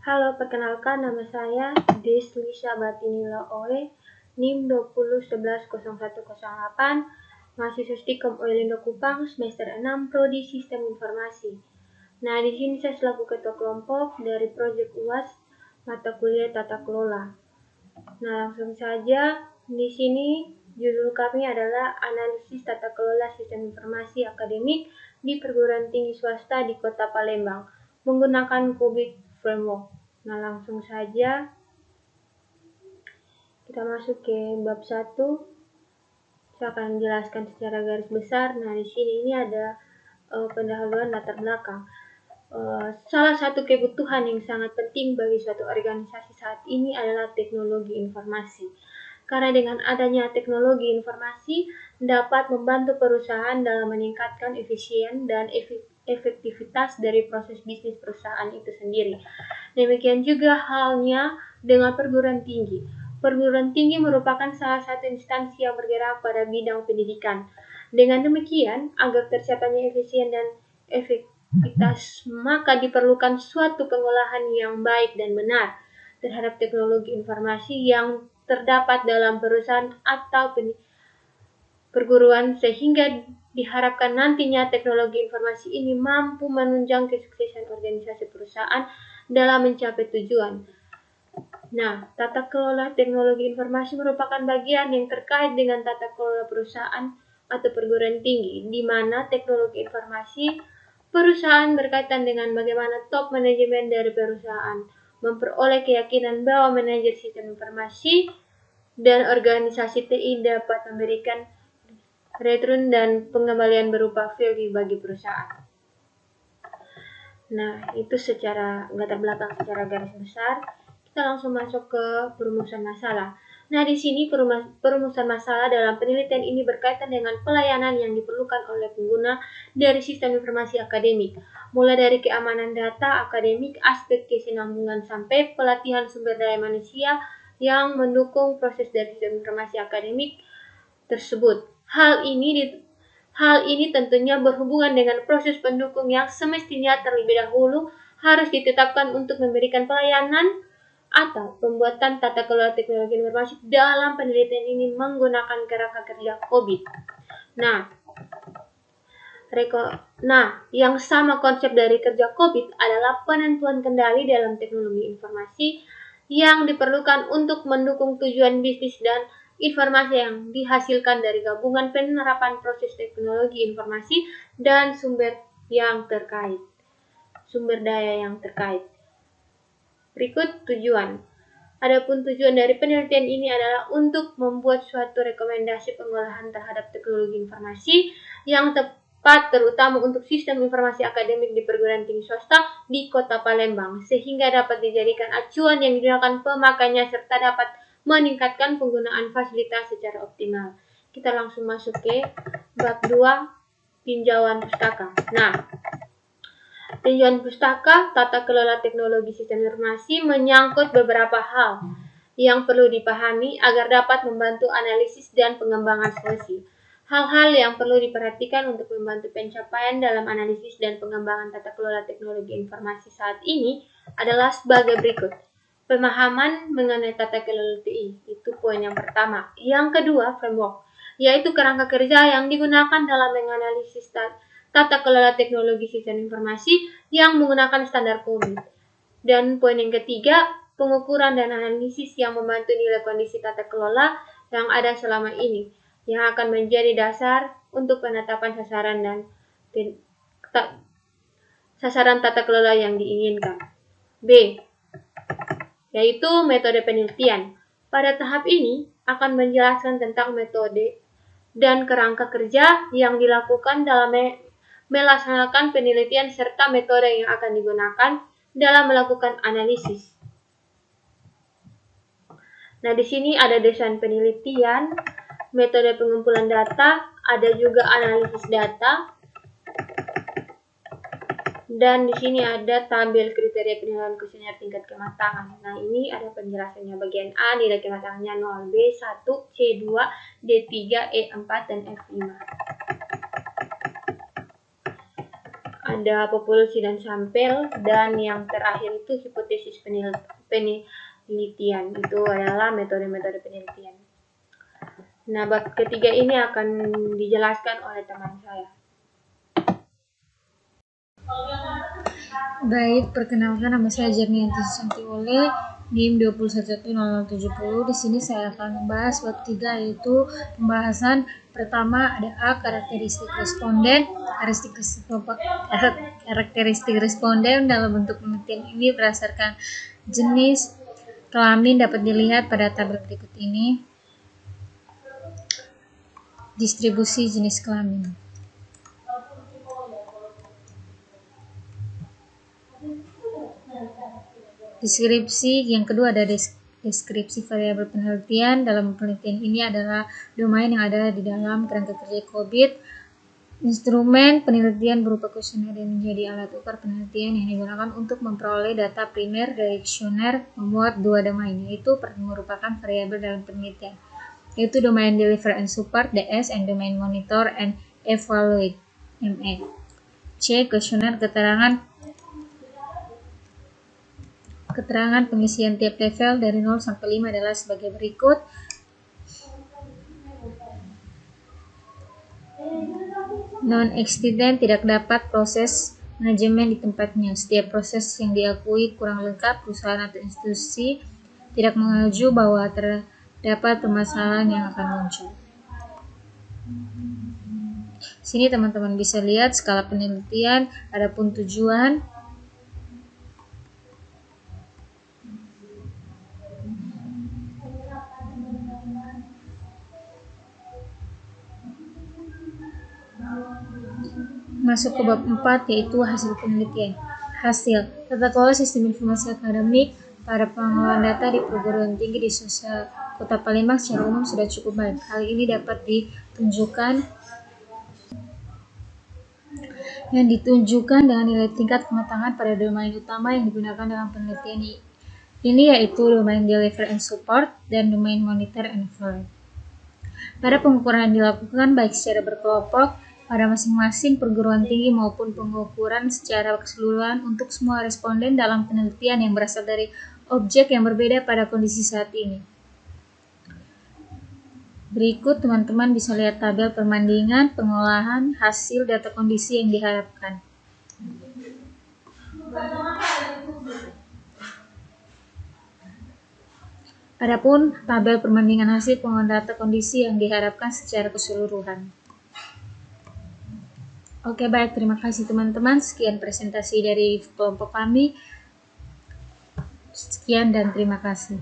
Halo, perkenalkan nama saya Deslisa Batinila Oe, NIM 20110108, mahasiswa Stikom Oelindo Kupang, semester 6, Prodi Sistem Informasi. Nah, di sini saya selaku ketua kelompok dari proyek UAS mata kuliah Tata Kelola. Nah, langsung saja di sini judul kami adalah Analisis Tata Kelola Sistem Informasi Akademik di Perguruan Tinggi Swasta di Kota Palembang menggunakan COVID Framework. Nah, langsung saja kita masuk ke bab 1. Saya akan menjelaskan secara garis besar. Nah, di sini ini ada pendahuluan latar belakang. Salah satu kebutuhan yang sangat penting bagi suatu organisasi saat ini adalah teknologi informasi. Karena dengan adanya teknologi informasi dapat membantu perusahaan dalam meningkatkan efisien dan efektivitas dari proses bisnis perusahaan itu sendiri. Demikian juga halnya dengan perguruan tinggi. Perguruan tinggi merupakan salah satu instansi yang bergerak pada bidang pendidikan. Dengan demikian, agar tercapainya efisien dan efektivitas, maka diperlukan suatu pengolahan yang baik dan benar terhadap teknologi informasi yang terdapat dalam perusahaan atau perguruan, sehingga diharapkan nantinya teknologi informasi ini mampu menunjang kesuksesan organisasi perusahaan dalam mencapai tujuan. Nah, tata kelola teknologi informasi merupakan bagian yang terkait dengan tata kelola perusahaan atau perguruan tinggi, di mana teknologi informasi perusahaan berkaitan dengan bagaimana top manajemen dari perusahaan memperoleh keyakinan bahwa manajer sistem informasi dan organisasi TI dapat memberikan return dan pengembalian berupa value bagi perusahaan. Nah, itu secara latar belakang secara garis besar. Kita langsung masuk ke perumusan masalah. Nah, di sini perumusan masalah dalam penelitian ini berkaitan dengan pelayanan yang diperlukan oleh pengguna dari sistem informasi akademik, mulai dari keamanan data akademik, aspek kesinambungan, sampai pelatihan sumber daya manusia yang mendukung proses dari sistem informasi akademik tersebut. Hal ini tentunya berhubungan dengan proses pendukung yang semestinya terlebih dahulu harus ditetapkan untuk memberikan pelayanan atau pembuatan tata kelola teknologi informasi dalam penelitian ini menggunakan kerangka kerja COVID. Yang sama konsep dari kerja COVID adalah penentuan kendali dalam teknologi informasi yang diperlukan untuk mendukung tujuan bisnis dan informasi yang dihasilkan dari gabungan penerapan proses teknologi informasi dan sumber daya yang terkait. Berikut tujuan. Adapun tujuan dari penelitian ini adalah untuk membuat suatu rekomendasi pengolahan terhadap teknologi informasi yang tepat terutama untuk sistem informasi akademik di perguruan tinggi swasta di Kota Palembang, sehingga dapat dijadikan acuan yang digunakan pemakainya serta dapat meningkatkan penggunaan fasilitas secara optimal. Kita langsung masuk ke bab 2, tinjauan pustaka. Nah, tinjauan pustaka tata kelola teknologi sistem informasi menyangkut beberapa hal yang perlu dipahami agar dapat membantu analisis dan pengembangan solusi. Hal-hal yang perlu diperhatikan untuk membantu pencapaian dalam analisis dan pengembangan tata kelola teknologi informasi saat ini adalah sebagai berikut. Pemahaman mengenai tata kelola TI, itu poin yang pertama. Yang kedua, framework, yaitu kerangka kerja yang digunakan dalam menganalisis tata kelola teknologi sistem informasi yang menggunakan standar COVID. Dan poin yang ketiga, pengukuran dan analisis yang membantu nilai kondisi tata kelola yang ada selama ini, yang akan menjadi dasar untuk penetapan sasaran tata kelola yang diinginkan. B, yaitu metode penelitian. Pada tahap ini akan menjelaskan tentang metode dan kerangka kerja yang dilakukan dalam melaksanakan penelitian serta metode yang akan digunakan dalam melakukan analisis. Nah, di sini ada desain penelitian, metode pengumpulan data, ada juga analisis data, dan di sini ada tabel kriteria penilaian kuesioner tingkat kematangan. Nah, ini ada penjelasannya. Bagian A, nilai kematangannya 0, B1, C2, D3, E4, dan F5. ada populasi dan sampel, dan yang terakhir itu hipotesis penelitian. Itu adalah metode-metode penelitian. Nah, bab ketiga ini akan dijelaskan oleh teman saya. Baik, perkenalkan nama saya Jernianti Santiole, NIM 2110070. Di sini saya akan membahas bab 3, yaitu pembahasan pertama ada A, karakteristik responden. Karakteristik responden dalam bentuk penelitian ini berdasarkan jenis kelamin dapat dilihat pada tabel berikut ini. Distribusi jenis kelamin. Deskripsi yang kedua ada deskripsi variabel penelitian. Dalam penelitian ini adalah domain yang ada di dalam kerangka kerja COVID. Instrumen penelitian berupa kuesioner yang menjadi alat ukur penelitian yang digunakan untuk memperoleh data primer dari kuesioner memuat dua domain, yaitu merupakan variabel dalam penelitian, yaitu domain deliver and support DS and domain monitor and evaluate ME. C. Kuesioner Keterangan pengisian tiap level dari 0 sampai 5 adalah sebagai berikut. Non-existent, tidak dapat proses manajemen di tempatnya. Setiap proses yang diakui kurang lengkap, perusahaan atau institusi tidak mengacu bahwa terdapat permasalahan yang akan muncul. Sini teman-teman bisa lihat skala penelitian, adapun tujuan, masuk ke bab 4, yaitu hasil penelitian. Hasil tata kelola sistem informasi akademik pada pengelolaan data di perguruan tinggi di Kota Palembang secara umum sudah cukup baik. Hal ini dapat ditunjukkan dengan nilai tingkat kematangan pada domain utama yang digunakan dalam penelitian ini, yaitu domain deliver and support dan domain monitor and evaluate. Pada pengukuran yang dilakukan baik secara berkelompok pada masing-masing perguruan tinggi maupun pengukuran secara keseluruhan untuk semua responden dalam penelitian yang berasal dari objek yang berbeda pada kondisi saat ini. Berikut teman-teman bisa lihat tabel perbandingan pengolahan hasil data kondisi yang diharapkan. Adapun tabel perbandingan hasil pengolahan data kondisi yang diharapkan secara keseluruhan. Oke, baik, terima kasih teman-teman. Sekian presentasi dari kelompok kami. Sekian dan terima kasih.